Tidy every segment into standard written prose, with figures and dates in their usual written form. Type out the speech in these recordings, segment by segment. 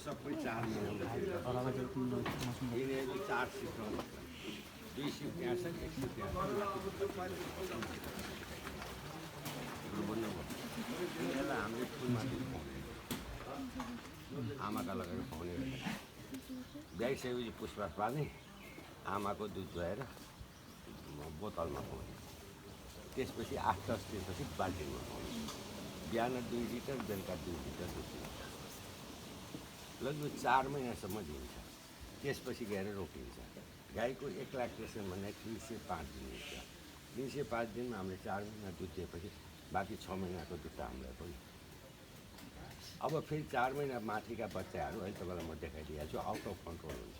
सबै 4 महिनामा यिनीहरू 4 सिफ्ट 2 सिफ्ट त्यहाँ छ 1 सिफ्ट त्यहाँ यसलाई हामीले फुलमाथि आमाका लगेर खुवाउने ब्याइसकेपछि पुष्पास पाल्ने आमाको दुध दुहाएर बोतलमा खुवाउने त्यसपछि 8-10 दिनपछि बाल्टिनमा खुवाउने बिहान 2 लिटर बेलुका 2 लिटर दुध दिन्छ लगभग 4 महिनासम्म दिन्छ त्यसपछि गएर रोकिन्छ गाईको 1 लाक्टेसन भन्दा 305 दिन हुन्छ 305 दिनमा हामीले 4 महिना दुध दिएपछि बाँकी 6 महिनाको दुध त हामीलाई पनि अब फेरि 4 महिना माथिका बच्चाहरू अहिले तपाईँलाई म देखाइदिएको छु आउट अफ कन्ट्रोल हुन्छ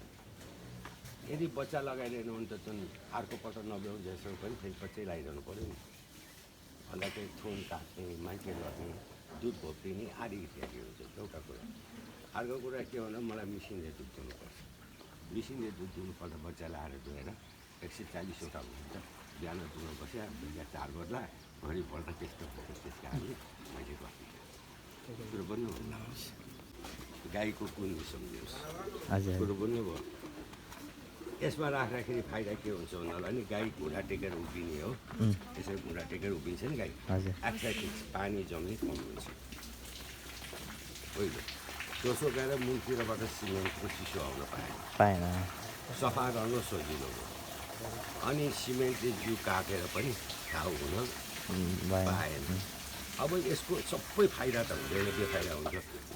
यदि बच्चा लगाइदिएन भने त जुन अर्को पल्ट नभ्याउ जसो पनि फेरि बच्चै लगाइरहनु पऱ्यो नि अन्त चाहिँ थुन काट्ने मान्छे गर्ने दुध घोप्टिने आदि इत्यादि हुन्छ एउटा कुरा अर्को कुरा के भन्दा मलाई मिसिनले दुध दिनुपर्छ मिसिनले दुध दिनुपर्दा बच्चा ल्याएर दुहेर 140वटा हुन्छ बिहान दुध बस्या बेलुका 4 बज्ला घरिपल्ट त्यस्तो त्यस कारणले मैले गरिदिएँ कुरो पनि भन्नुहोस् गाईको कुन सम्झिनुहोस् हजुर कुरो पनि भयो यसमा राख्दाखेरि फाइदा के हुन्छ भन्दा नि गाई घुँडा टेकेर उभिने हो त्यसरी घुँडा टेकेर उभिन्छ नि गाई एक्सर्साइज पानी जम्ने कम हुन्छ पहिलो दोस्रो गएर मुलतिरबाट सिमेन्टको चिसो आउन पाएन सफा गर्नु सजिलो हो अनि सिमेन्टले जिउ काटेर पनि घाउ हुन पाएन अब यसको सबै फाइदा त हुँदैन के फाइदा हुन्छ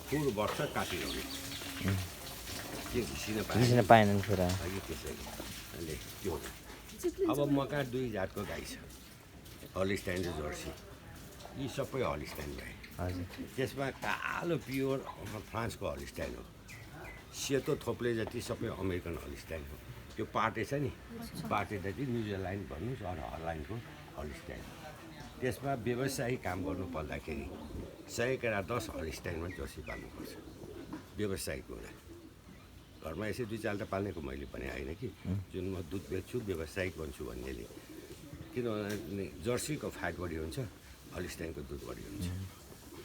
फुल वर्ष काटिरहने के घिसिन पाएन कुरा त्यसैले त्यो अब मका 2 जातको गाई छ हलिस्टाइन र जर्सी यी सबै हलिस्टाइन गाई त्यसमा कालो प्योर फ्रान्सको हलिस्टाइन हो सेतो थोप्ले जति सबै अमेरिकन हलिस्टाइन हो त्यो पाटे छ नि पाटे जति न्युजिल्यान्ड भन्नुहोस् अरू हलाइनको हलिस्टाइन त्यसमा व्यवसायिक काम गर्नु पर्दाखेरि 100 केरा 10 हलिस्टाइनमा जर्सी पाल्नुपर्छ व्यवसायिक हुँदा घरमा यसै 2-4 त पाल्नेको मैले पनि आइन कि जुन म दुध बेच्छु व्यवसायिक भन्छु भन्नेले किनभने जर्सीको फ्याट बढी हुन्छ हलिस्टाइनको दुध बढी हुन्छ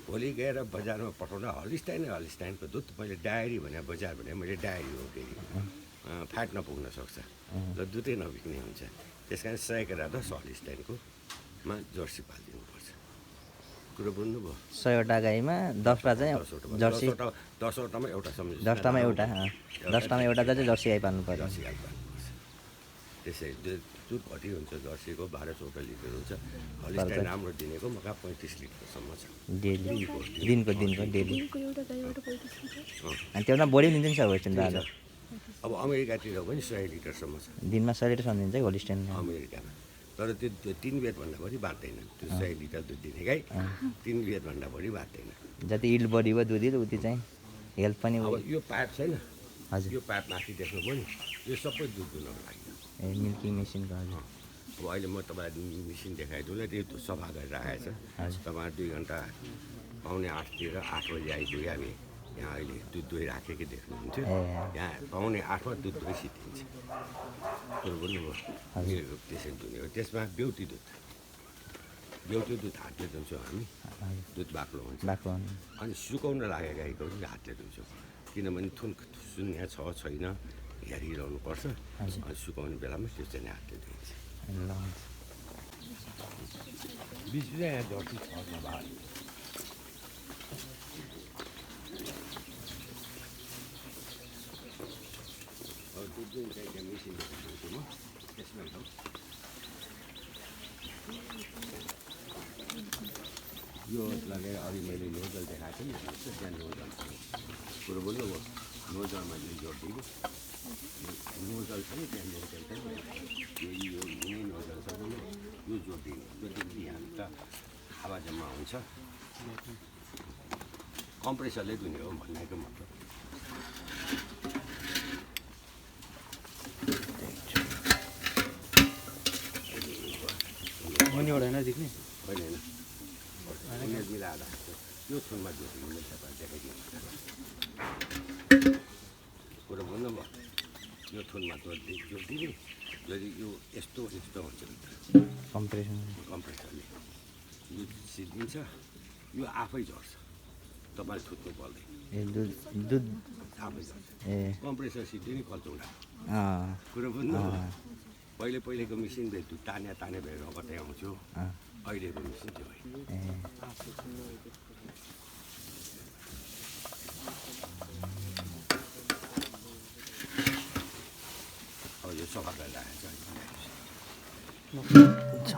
भोलि गएर बजारमा पठाउँदा हलिस्टाइनको दुध मैले डायरी भने बजार भने मैले डायरी हो के फ्याट नपुग्न सक्छ र दुधै नबिक्ने हुन्छ त्यस कारण 100 केरा 10 हलिस्टाइनको मा जर्सी पालिदिनुपर्छ कुरो बुझ्नुभयो 100वटा गाईमा 10वटा चाहिँ जर्सी 10वटामा एउटा सम्झ 10टामा एउटा 10टामा एउटा चाहिँ जर्सी गाई पाल्नु पर्यो जर्सी गाई पाल्नुपर्छ त्यसै दुध कति हुन्छ जर्सीको 12-14 लिटर हुन्छ हलिस्टाइन राम्रो दिनेको मका 35 लिटरसम्म छ डेली दिनको डेली अनि त्योमा बढी दिन्छ नि सर होस्टेन दादा अब अमेरिकातिर पनि 100 लिटरसम्म छ दिनमा 100 लिटरसम्म दिन्छ होस्टेन अमेरिकामा तर त्यो 3 बेदभन्दा बढी बाँच्दैन त्यो 100 लिटर दुध दिने गाई 3 बेदभन्दा बढी बाँच्दैन जति इल्ड बढी भयो दुध उति चाहिँ हेल्थ पनि अब यो पाइप छैन हजुर यो पाइप माथि देख्नुभयो नि यो सबै दुध दुनको लागि ए मिल्किङ मेसिनको हजुर अब अहिले म तपाईँलाई मेसिन देखाइदिउँला त्यो सफा गरेर राखेको छ तपाईँ 2 घन्टा पाउने 8तिर 8 बजी आइपुग्यो हामी यहाँ अहिले दुध दुहिराखेकै देख्नुहुन्थ्यो यहाँ पाउने 8मा दुध दुहिसिदिन्छ कुरो बुझ्नुभयो त्यसरी दुने हो त्यसमा बेहुटी दुध हातले दुन्छौँ हामी दुध बाक्लो हुन्छ अनि सुकाउन लागेको गाईको पनि हातले दुन्छौँ किनभने थुन शून्य छ छैन हेरिरहनुपर्छ अनि सुकाउने बेलामा त्यो चाहिँ हातले दिन्छ बिचमा यहाँ जर्सी छ नभए दुध चाहिँ मेसिन देखाउँछु म त्यसमा यो लगाएर अघि मैले नोजल देखाएको थिएँ नि त्यहाँ नोजल कुरो बोल्नुभयो नोजलमा चाहिँ जोड दिनु नोजल छ नि त्यहाँ नोजल छ नि यो यही नोजल छ यो जोड दिनु त्यो जोड यहाँ त हावा जम्मा हुन्छ कम्प्रेसरले दुने हो भन्नेको मतलब मुनिबाट होइन देख्ने होइन मिलाएर यो थुनमा जोड्नु मैले तपाईँलाई देखाइदिनु कुरो बुझ्नुभयो यो थुनमा जोडिदिने यदि यो यस्तो हुन्छ कम्प्रेसरले यो सिद्धिन्छ यो आफै झर्छ तपाईँले थुत्नु पर्दैन ए दुध दुध आफै गर्छ ए कम्प्रेसर सिटी नि कल्चौँडा अँ कुरो बुझ्नु पहिलेको मेसिन भेट्नु ताने भएर रगतै आउँछु अहिलेको मेसिन त्यो होइन ए अब यो सफा गरेर राखेको हुन्छ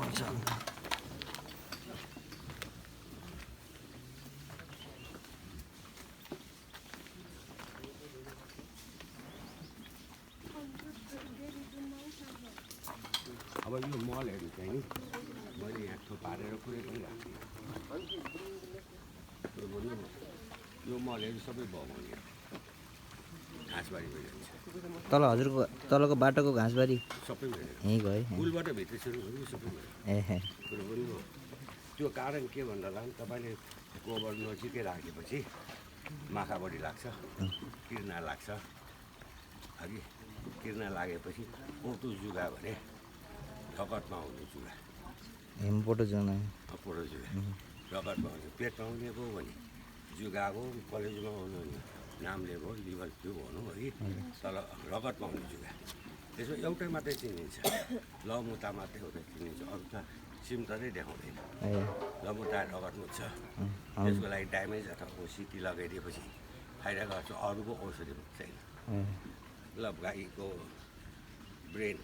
अब यो मलहरू चाहिँ नि मैले यहाँ थुपारेर पुरै पनि राख्दिनँ यो मलहरू सबै बगाउने घाँसबारी भइजान्छ तल हजुरको तलको बाटोको घाँसबारी सबै भएर यहीँ गयो पुलबाट भित्र सुरु भयो सबै भयो ए कुरो पनि हो त्यो कारण के भन्दा तपाईँले गोबर नजिकै राखेपछि माखा बढी लाग्छ किर्ना लाग्छ अघि किर्ना लागेपछि पोटो जुगा भने रगतमा आउने जुगा पोटो जुन पोटो जुगा रगतमा आउने पेटमा आउने भयो भने जुगाको कलेजमा आउनु भने नामले भयो लिभर त्यो भनौँ है तर रगतमा आउने जुगा त्यसमा एउटै मात्रै चिनिन्छ लमुता मात्रै एउटै चिनिन्छ अरू त सिम्टरै देखाउँदैन लमुता रगत मुत्छ त्यसको लागि ड्यामेज अथवा ओसिटी लगाइदिएपछि फाइदा गर्छ अरूको औषधि छैन ल गाईको ब्रेन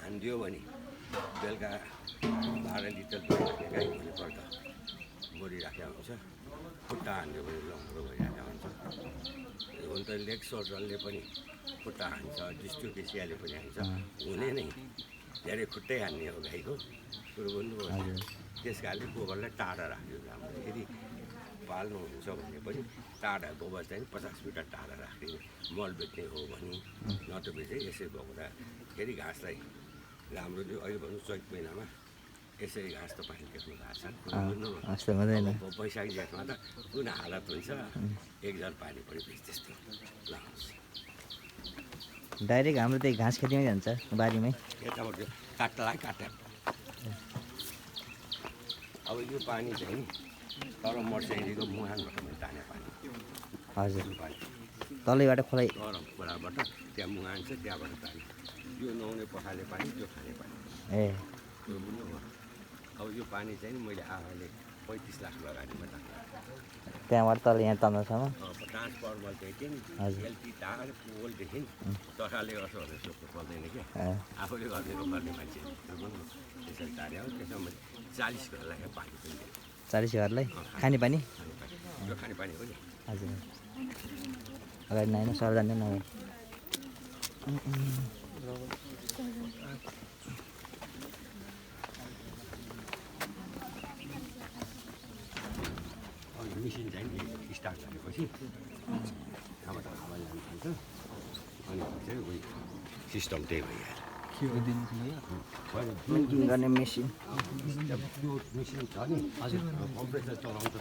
हानिदियो भने बेलुका 12 लिटर दुध खाने गाई भोलिपल्ट मरिराखेको हुन्छ खुट्टा हान्दियो भने लङ्गो भइरहेको हुन्छ हुन त लेग सर्जनले पनि खुट्टा हान्छ डिस्ट्रोकेसियाले पनि हान्छ हुने नै धेरै खुट्टै हान्ने हो गाईको कुरो बुझ्नुभयो त्यस कारणले गोबरलाई टाढा राख्यो राम्रो यदि पाल्नुहुन्छ भने पनि टाढा गोबर चाहिँ 50 मिटर टाढा राखिदिने मल बेच्ने हो भने नत्र चाहिँ यसै बोक्दाखेरि घाँसलाई राम्रो थियो अहिले भन्नु चैत महिनामा यसै घाँस तपाईँले देख्नु भएको छ वैशाख जेठमा त कुन हालत हुन्छ एक जल पानी पनि बेच त्यस्तो लगाउँछ डाइरेक्ट हाम्रो त्यही घाँस खेतीमै जान्छ बारीमै यताबाट काट्नलाई काट्या अब यो पानी चाहिँ नि तर मर्स्याइरीको मुहानबाट पनि ताने पानी हजुर पानी तलैबाट खोलाइ तर खोलाबाट त्यहाँ मुहान छ त्यहाँबाट ताने यो नुहाउने पखाले पानी त्यो खाने पानी ए त्यो बुझ्नुभयो अब यो पानी चाहिँ नि मैले आफूले 35 लाख लगाएँ त्यहाँबाट तल यहाँ तल्लोसम्म ट्रान्सफर्मर चाहिँ के नि एलपी तार पोलदेखि तसाले गर्छ भनेर सोध्नु पर्दैन क्या आफूले गरिदिनु पर्ने मान्छे त्यसरी तार्यो त्यसमा मैले 40 घरलाई पानी पनि दिएँ 40 घरलाई खाने पानी यो खाने पानी हो नि हजुर अगाडि नआएन सर्दैन नभए मेसिन चाहिँ स्टार्ट गरेपछि अब त हावा जानु थाल्छ अनि चाहिँ उयो सिस्टम त्यही भइहाल्यो गर्ने मेसिन त्यो मेसिन छ नि हजुर कम्प्रेसर चलाउँछ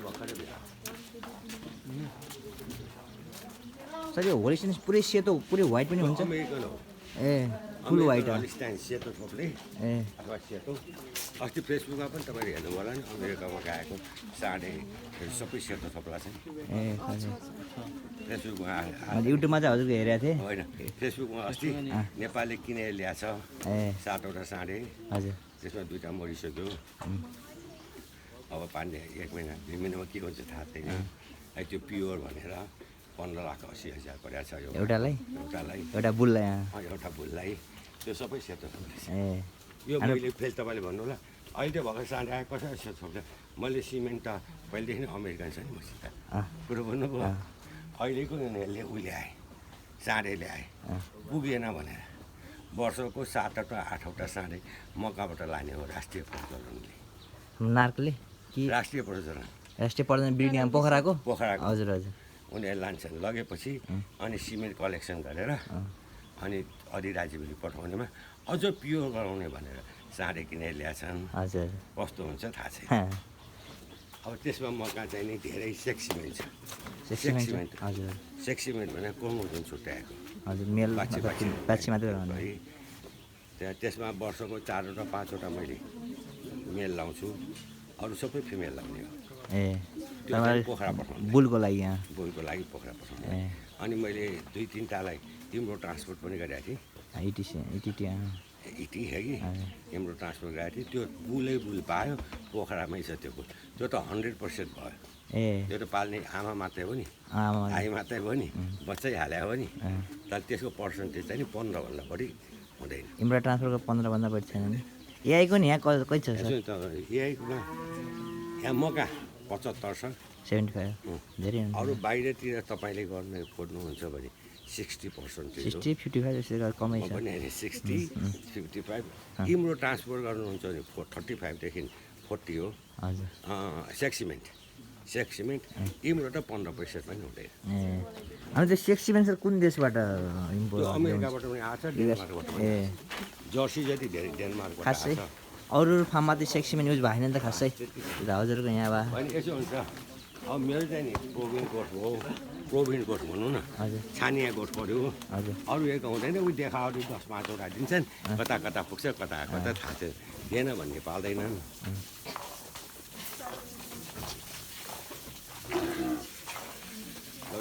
भर्खरै सर यो होलिस्टेन पुरै सेतो पुरै व्हाइट पनि हुन्छ अमेरिकन हो ए फुल व्हाइट होलिस्टेन सेतो थोप्ले ए अथवा सेतो अस्ति फेसबुकमा पनि तपाईँले हेर्नु होला नि अमेरिकामा गएको साढे सबै सेतो थोप्ला छ ए हजुर फेसबुकमा युट्युबमा चाहिँ हजुरको हेरेको थिएँ होइन फेसबुकमा अस्ति नेपालले किनेर ल्याएछ ए 7वटा साँढे हजुर त्यसमा 2टा मरिसक्यो अब पानी 1 महिना 2 महिनामा के हुन्छ थाहा छैन त्यो प्योर भनेर 15,80,000 परेको छ एउटालाई एउटा बुललाई एउटा बुललाई त्यो सबै सेतो ए यो मैले फेरि तपाईँले भन्नु होला अहिले त्यो भर्खर साँढे आएको कसरी सेतो छ मैले सिमेन्ट त पहिलेदेखि नै अमेरिकन छ नि मसित कुरो भन्नुभयो अहिलेको उनीहरूले उ ल्याए साँढे ल्याए पुगेन भनेर वर्षको 7वटा 8वटा साँढे मकाबाट लाने हो राष्ट्रिय प्रजननले नार्कले कि राष्ट्रिय प्रजनन बिल्डिङ पोखराको हजुर उनीहरूले लान्छन् लगेपछि अनि सिमेन्ट कलेक्सन गरेर अनि अधिराज्यभरि पठाउनेमा अझ प्योर गराउने भनेर साँढे किनेर ल्याएछन् हजुर कस्तो हुन्छ थाहा छैन अब त्यसमा मका चाहिँ नि धेरै सेक्सिमेन्ट छ सेक्सिमेन्ट भने कोमो जुन छुट्याएको हजुर मेल बाछी मात्रै है त्यहाँ त्यसमा वर्षको 4वटा 5वटा मैले मेल लाउँछु, अरू सबै फिमेल लाउने हो। ए त्यो चाहिँ पोखरा पठाउने, बुलको लागि यहाँ बुलको लागि पोखरा पठाउने। अनि मैले 2-3टालाई तिम्रो ट्रान्सपोर्ट पनि गरेको थिएँ, इटी इटी है कि तिम्रो ट्रान्सपोर्ट गरेको थिएँ। त्यो बुल पायो, पोखरामै छ त्यो बुल। त्यो त 100% भयो। त्यो त पाल्ने आमा मात्रै हो नि, आइ मात्रै हो नि, बच्चै हाले हो नि। तर त्यसको पर्सेन्टेज चाहिँ नि 15भन्दा बढी हुँदैन। इम्रो ट्रान्सफरको 15भन्दा बढी छैन नि। एआईको नि यहाँ कति छ सर? एआईकोमा यहाँ मका 75 छ, 75 धेरै हुन्छ। अरू बाहिरतिर तपाईँले गर्ने खोज्नुहुन्छ भने 60%, 60 55 जस्तो गरेर कमै छ पनि होइन, 60 55। तिम्रो ट्रान्सपोर्ट गर्नुहुन्छ भने 35 देखि 40 हो। हजुर सेक्सिमेन्ट तिम्रो त 15% पनि हुँदैन। अनि त्यो सेक्सिमेन्ट सर कुन देशबाट इम्पोर्ट? अमेरिकाबाट पनि आएको छ, डेनमार्कबाट पनि। जर्सी जति धेरै डेनमार्कबाट खासै आएको छ। अरू फार्ममा त सेक्सिमेन्ट युज भएन नि त खासै। हजुरको यहाँ भए अनि यसो हुन्छ, अब मेरो चाहिँ नि प्रोभिन कोर्स हो, प्रोभिन कोर्स भनौँ न, हजुर छानिया कोर्स पऱ्यो। हजुर अरू एक हुँदैन, उयो देखाउने 10-5वटा दिन्छन्, कता कता पुग्छ, कता थाहा छैन, दिएन भन्ने पाल्दैनन्।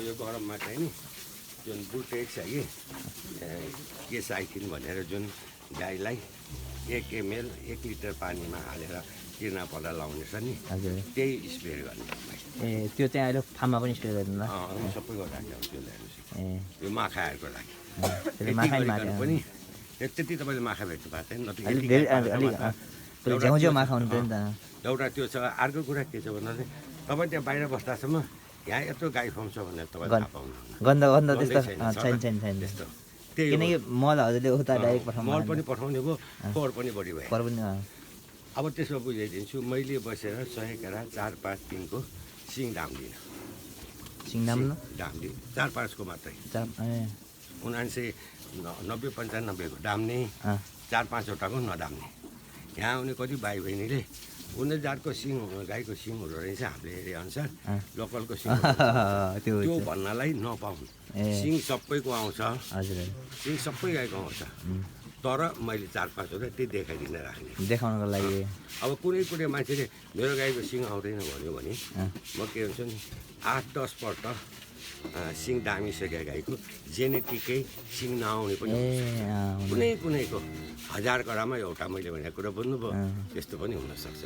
यो गरममा चाहिँ नि जुन बुलटेक छ कि केसाइथिन भनेर जुन गाईलाई 1 ml 1 लिटर पानीमा हालेर किर्ना पर्दा लाउने छ नि, त्यही स्प्रे गर्ने। त्यो चाहिँ अहिले फार्ममा पनि स्प्रे गर्नु सबै गरिराखेको त्यो ल्याएपछि यो माखाहरूको लागि पनि त्यति तपाईँले माखा भेट्नु भएको छैन। झ्याउ माखा हुन्थ्यो नि त। एउटा त्यो छ। अर्को कुरा के छ भन्दा चाहिँ तपाईँ त्यहाँ बाहिर बस्दासम्म यहाँ यत्रो गाई फार्म छ भनेर तपाईँ थाहा पाउनु गन्ध त्यस्तो छैन त्यस्तो। त्यही किनकि मल हजुरले उता डाइरेक्ट पठाउनु, मल पनि पठाउने भयो, फोहोर पनि बढी भयो। अब त्यसमा बुझाइदिन्छु, मैले बसेर 100 केरा 4-5 को सिङ डाम्दिनँ, डाम्दिनँ 4-5 को मात्रै। 1990-95 को डाम्ने, 4-5वटा को नडाम्ने। यहाँ आउने कति भाइ बहिनीले 19,000 को सिङ गाईको सिङ हुँदो रहेछ, हामीले हेरे अनुसार लोकलको सिङ त्यो भन्नलाई नपाउनु। सिङ सबैको आउँछ, सिङ सबै गाईको आउँछ, तर मैले 4-5वटा त्यही देखाइदिन राख्ने देखाउनको लागि। अब कुनै मान्छेले मेरो गाईको सिङ आउँदैन भन्यो भने म के हुन्छ नि 8-10 पल्ट सिङ दामिसक्यो गाईको, जेनेटिकै सिङ नआउने पनि कुनैको 1000 करामा एउटा मैले भनेको कुरा बुझ्नुभयो, त्यस्तो पनि हुनसक्छ।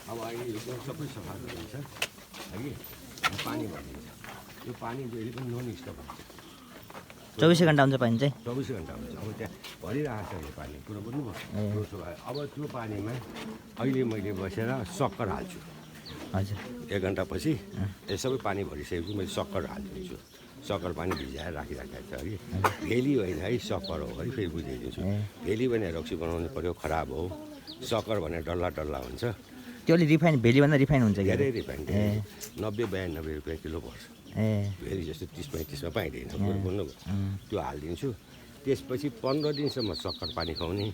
अब अहिले यो सबै सफा गरिन्छ है, पानी भरिन्छ। यो पानी जहिले पनि नन स्टप हुन्छ, 24 घन्टा हुन्छ पानी चाहिँ, 24 घन्टा हुन्छ। अब त्यहाँ भरिरहेको छ यो पानी, कुरो बुझ्नुभयो। अब त्यो पानीमा अहिले मैले बसेर सक्कर हाल्छु। हजुर 1 घन्टापछि यो सबै पानी भरिसकेपछि मैले सक्कर हालिदिन्छु। सक्कर पानी भिजाएर राखिराखेको छ कि भेली होइन है, सक्कर हो है। फेरि बुझाइदिन्छु, भेली भने रक्सी बनाउनु पऱ्यो, खराब हो। सक्कर भने डल्ला हुन्छ, त्यो अलि रिफाइन, भेलीभन्दा रिफाइन हुन्छ, धेरै रिफाइन। 90-92 रुपियाँ किलो पर्छ। भेली जस्तो 30-35मा पाइँदैन, बुझ्नुभयो। त्यो हालिदिन्छु। त्यसपछि 15 दिनसम्म सक्कर पानी खुवाउने,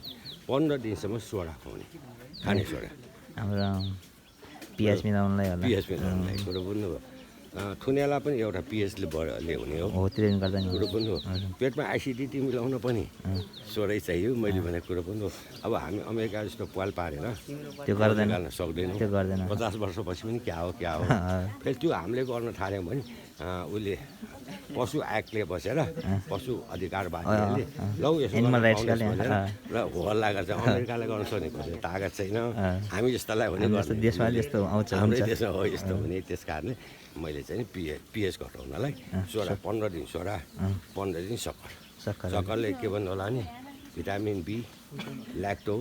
15 दिनसम्म सोडा खुवाउने, खाने सोडा, हाम्रो पिएच मिलाउनलाई कुरो बुझ्नुभयो। थुनेला पनि एउटा पिएचले ल्याउने हो, ट्रेन गर्दा कुरो बुझ्नुभयो। पेटमा एसिडिटी मिलाउन पनि सोडै चाहियो, मैले भनेको कुरो बुझ्नुभयो। अब हामी अमेरिका जस्तो पाल पारेर त्यो गर्दैन, सक्दैनौँ। 50 वर्षपछि पनि क्या हो फेरि त्यो हामीले गर्न थाल्यौँ भने उसले पशु एक्टले बसेर पशु अधिकारवादीहरूले लौ यसो र हल्ला गर्छ। अमेरिकालाई गर्न सक्ने तागत छैन, हामी जस्तालाई हुने देशमा यस्तो आउँछ, हाम्रै देशमा हो यस्तो हुने। त्यस कारणले मैले चाहिँ पिएच घटाउनलाई सोडा 15 दिन सोडा, 15 दिन सक्करले के भन्नु होला नि, भिटामिन बी, ल्याक्टो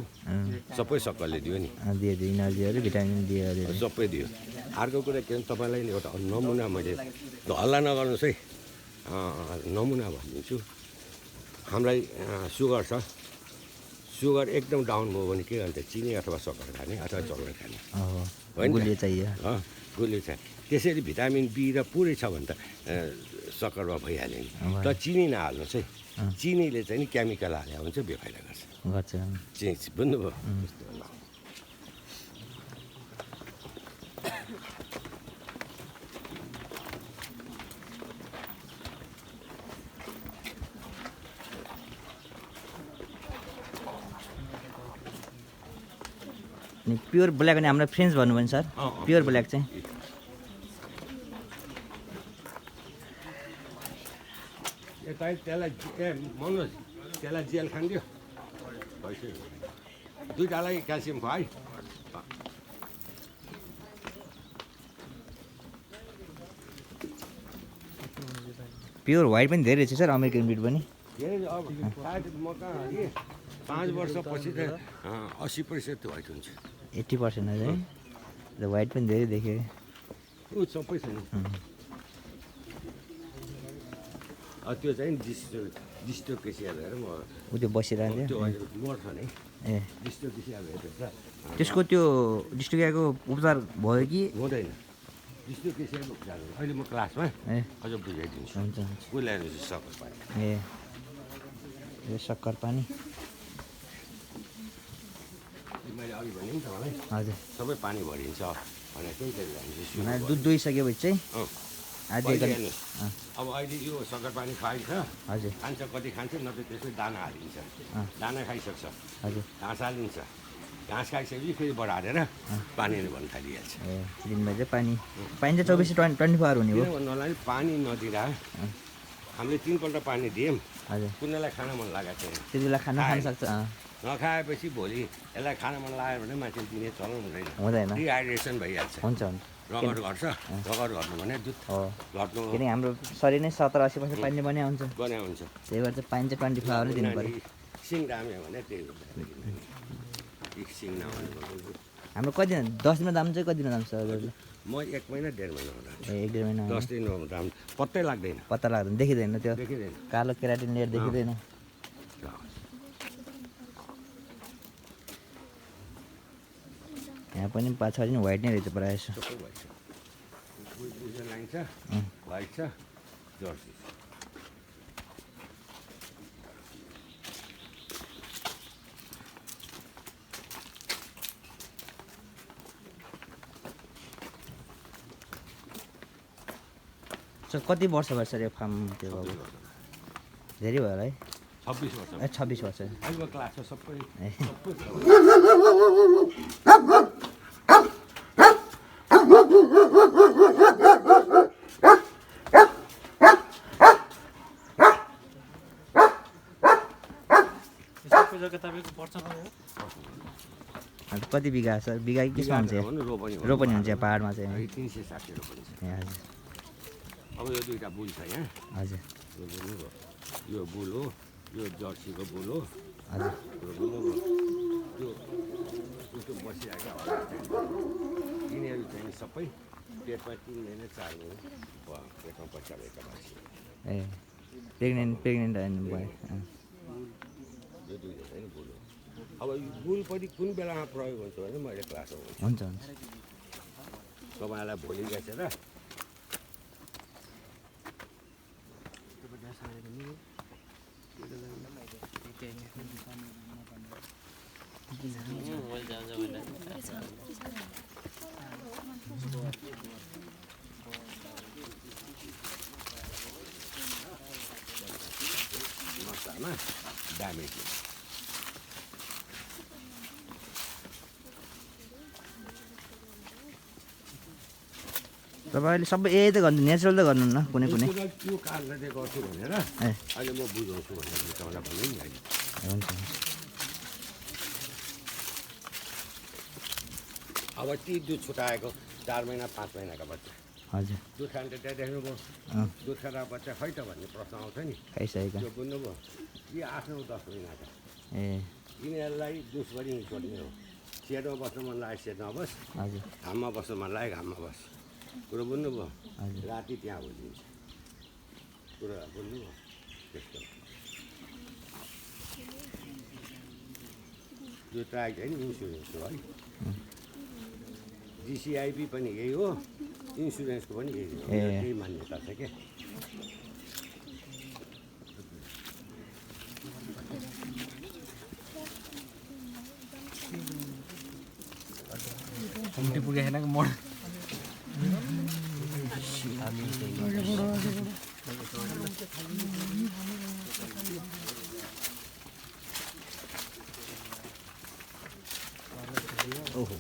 सबै सक्करले दियो नि, इनर्जीहरू भिटामिन दियो, सबै दियो। अर्को कुरा के भने तपाईँलाई एउटा नमुना मैले हल्ला नगर्नुहोस् है, नमुना भनिदिन्छु। हामीलाई सुगर छ, सुगर एकदम डाउन भयो भने के भन्छ, चिनी अथवा सक्कर खाने अथवा चक्लेट खाने, गुलियो चाहियो, गुलियो चाहियो। त्यसरी भिटामिन बी र पुरै छ भने त सक्करमा भइहाल्यो नि। तर चिनी नहाल्नुहोस् है, चिनीले चाहिँ नि केमिकल हाले हुन्छ, बेफाइदा गर्छ। बुझ्नुभयो। अनि प्योर ब्ल्याक भने हाम्रो फ्रेन्च भन्नुभयो नि सर प्योर ब्ल्याक चाहिँ त्यसलाई मनोज त्यसलाई जेल खान्थ्यो दुईटालाई क्याल्सियम खुवाई प्योर व्हाइट पनि धेरै रहेछ सर अमेरिकन ब्रिड पनि धेरै अब सायद म कहाँ 5 वर्षपछि त 80% व्हाइट हुन्छ 80% है र व्हाइट पनि धेरै देखेँ ऊ सबै छ नि त्यो चाहिँ डिस्टोकेसिया भएर म ऊ त्यो बसिरहेको त्यो गोर्खा नै ए डिस्टोकेसिया भएर त्यसको त्यो डिस्टोकियाको उपचार भयो कि हुँदैन डिस्टोकेसियाको उपचार अहिले म क्लासमा ए अझ बुझाइदिन्छु हुन्छ हुन्छ उसलाई सक्कर पाएँ ए यो सक्कर पानी मैले अघि भने नि तपाईँलाई हजुर सबै पानी भरिन्छ भनेर त्यही भने दुध दुइसकेपछि चाहिँ आधी हेर्नुहोस् अब अहिले यो सक्कर पानी खुवाइन्छ हजुर खान्छ कति खान्छ नत्र त्यसमै दाना हालिन्छ दाना खाइसक्छ हजुर घाँस हालिन्छ घाँस खाइसकेपछि फेरि बढारेर पानी भन्नु थालिहाल्छ ए दिनमा चाहिँ पानी पानी चाहिँ 24-24 आवर हुने हो भन्नुलाई पानी नदिँदा हामीले 3 पल्ट पानी दियौँ हजुर कुनैलाई खान मन लागेको छैन त्यति बेला खाना खान सक्छ नखाएपछि भोलि यसलाई खान मन लाग्यो भने मान्छे दिने चलन हुँदैन डिहाइड्रेसन भइहाल्छ हुन्छ हुन्छ रगत घट्छ रगत घट्नु भने दुध हो घट्नु किनकि हाम्रो शरीर नै 70-80% पानी बन्या हुन्छ बन्या हुन्छ त्यही भएर चाहिँ पानी चाहिँ 24 आवर नै दिनु पर्यो सिङ दाम्यो भने त्यही हुन्छ सिङ नभने हाम्रो कति 10 दिनमा दाम चाहिँ कति दिनमा दाम छ हजुरले म 1 महिना 1.5 महिना हुँदा ए 1.5 महिना 10 दिन दाम पत्तै लाग्दैन पत्ता लाग्दैन देखिँदैन त्यो देखिँदैन कालो केराटिन लेयर देखिँदैन यहाँ पनि पाछाडि नि व्हाइट नै रहेछ प्रायः जस्तो सबै व्हाइट छ बुझ्न लाइन छ व्हाइट छ जर्सी सर कति वर्ष भयो सर यो फार्म त्यो बाबु धेरै भयो होला है 26 वर्ष ए 26 वर्ष अहिले क्लासमा सबै कति बिघा सर बिघा केसमा हुन्छ रोपनी हुन्छ पाहाडमा चाहिँ 360 रोपनी छ ए हजुर अब यो दुईटा बुल छ यहाँ हजुर यो बुल हो यो जर्सीको बुल हो हजुर त्यो उसको बसिरहेको यिनीहरू चाहिँ सबै पेटमा 3 महिना 4 महिना पेटमा बच्चा भएका मान्छे ए प्रेग्नेन्ट भयो यो दुईटा चाहिँ बुल हो अब यो बुल पनि कुन बेलामा प्रयोग हुन्छ भने मैले क्लासमा हुन्छ हुन्छ तपाईँलाई भोलि गएछ र मसलामा ड्यामेज तपाईँले सबै यही त गर्नु नेचुरल त गर्नुहुन्न कुनै कुनै त्यो कारणले चाहिँ गर्छु भनेर ए अहिले म बुझाउँछु भनेर तपाईँलाई भने नि अहिले हुन्छ अब ती दुध छुट्याएको 4 महिना 5 महिनाका बच्चा हजुर दुध खानु त त्यहाँ देख्नुभयो दुध खाँदा बच्चा खै त भन्ने प्रश्न आउँछ नि खाइसकेको त्यो बुझ्नुभयो यी 8-9-10 महिनाका ए यिनीहरूलाई दुधभरि छोड्ने हो सेडमा बस्नु मन लाग्यो सेडमा बस हजुर घाममा बस्नु मन लाग्यो घाममा बस कुरो बुझ्नुभयो हजुर राति त्यहाँ बुझिन्छ कुरो बुझ्नुभयो त्यस्तो यो ट्राई चाहिँ इन्सुरेन्स हो है जिसिआइपी पनि यही हो इन्सुरेन्सको पनि यही हो त्यही मान्यता छ क्या पुगेन मोड ओहो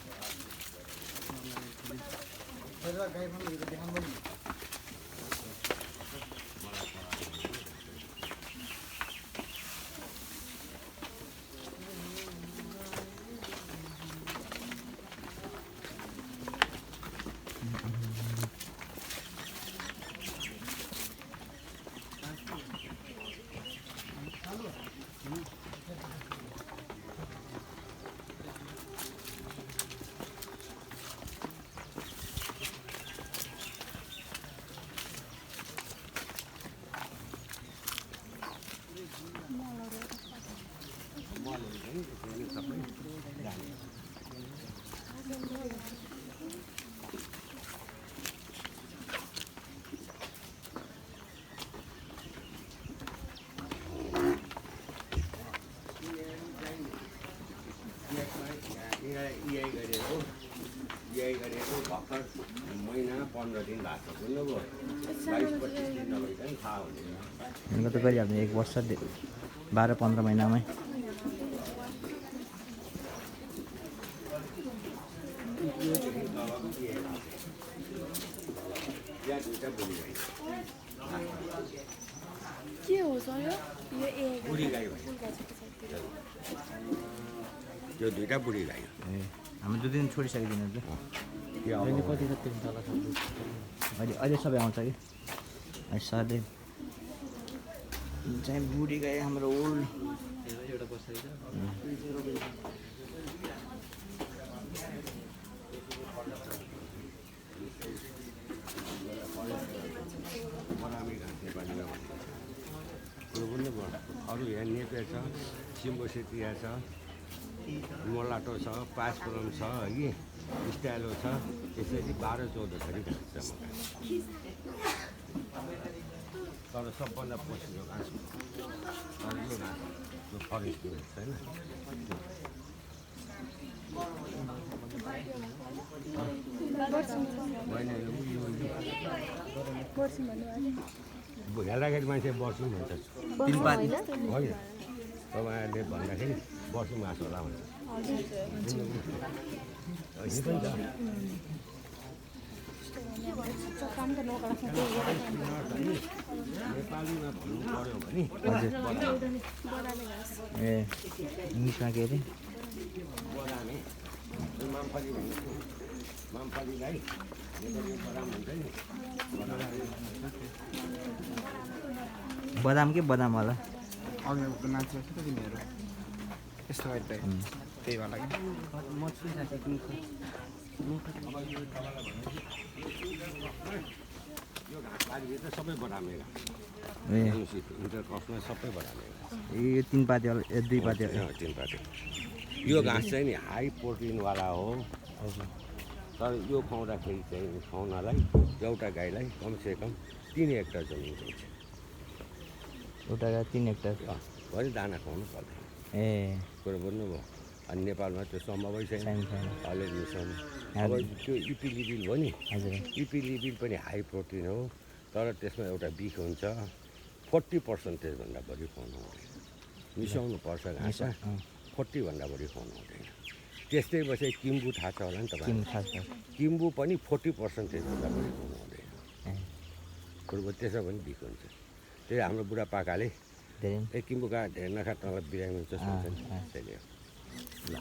यही गरेको भर्खर महिना 15 दिन भएको छ बुझ्नुभयो 22-25 दिन नभइकन थाहा हुँदैन इनको त गरिहाल्ने 1 वर्ष 12-15 महिनामै के हो सर यो बुढी गाई भयो त्यो दुईटा बुढी गाई ए हामी 2 दिन छोडिसकिदिनु कि अहिले कति जति हुन्छ होला अहिले सबै आउँछ कि अहिले सधैँ चाहिँ बुढी गाई हाम्रो ओल्ड एउटा बसेको बरामी घाँस नेपालीमा भन्छ कुरो पनि अरू यहाँ नेपेर छ सिम्बो सेतिया छ मोलाटो छ पाँचपुरम छ है स्टाइलो छ त्यसरी 12-14 थरी घाँस छ तर सबभन्दा पछिल्लो घाँस तर यो घाँस यो फरेस्टको छैन हेर्दाखेरि मान्छे बस्नु भन्छ 3 पाती होइन तपाईँहरूले भन्दाखेरि बस्नु घाँस होला भन्छ नेपालीमा भन्नु पऱ्यो भने ए इङ्ग्लिसमा के अरे बदामे मामफली भनेको मामफली गाई नेपाली बदाम हुन्छ नि बदाम के बदाम होला अघिको मान्छे छ त तिमीहरू यस्तो गरी त्यही होला कि यो घाँस बारीभित्र सबै बदामे घाँस ए इन्टरक्रसमा सबै बदामे घाँस यो 3 पाती होला 2 पाती 3 पाते यो घाँस चाहिँ नि हाई प्रोटिनवाला हो हजुर तर यो खुवाउँदाखेरि चाहिँ खुवाउनलाई एउटा गाईलाई कमसेकम 3 हेक्टर जमिन चाहिन्छ एउटा 3 हेक्टर भरि दाना खुवाउनु पर्दैन ए कुरो बुझ्नुभयो अनि नेपालमा त्यो सम्भवै छैन छैन अहिले मिसाउनु अब त्यो इपिलिबिल हो नि हजुर इपिलिबिल पनि हाई प्रोटिन हो तर त्यसमा एउटा बिख हुन्छ 40% भन्दा बढी खुवाउनु हुँदैन मिसाउनु पर्छ घाँसमा 40 भन्दा बढी खुवाउनु हुँदैन त्यस्तै पछि किम्बु थाहा छ होला नि तपाईँ किम्बु पनि 40% भन्दा बढी खुवाउनु हुँदैन कुरो त्यसो पनि बिख हुन्छ त्यही हाम्रो बुढापाकाले ए किम्बुका धेरै नखा तँलाई बिरामी हुन्छ सोध्छ नि त्यसले ल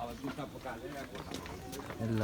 अब दुध पकाएर ल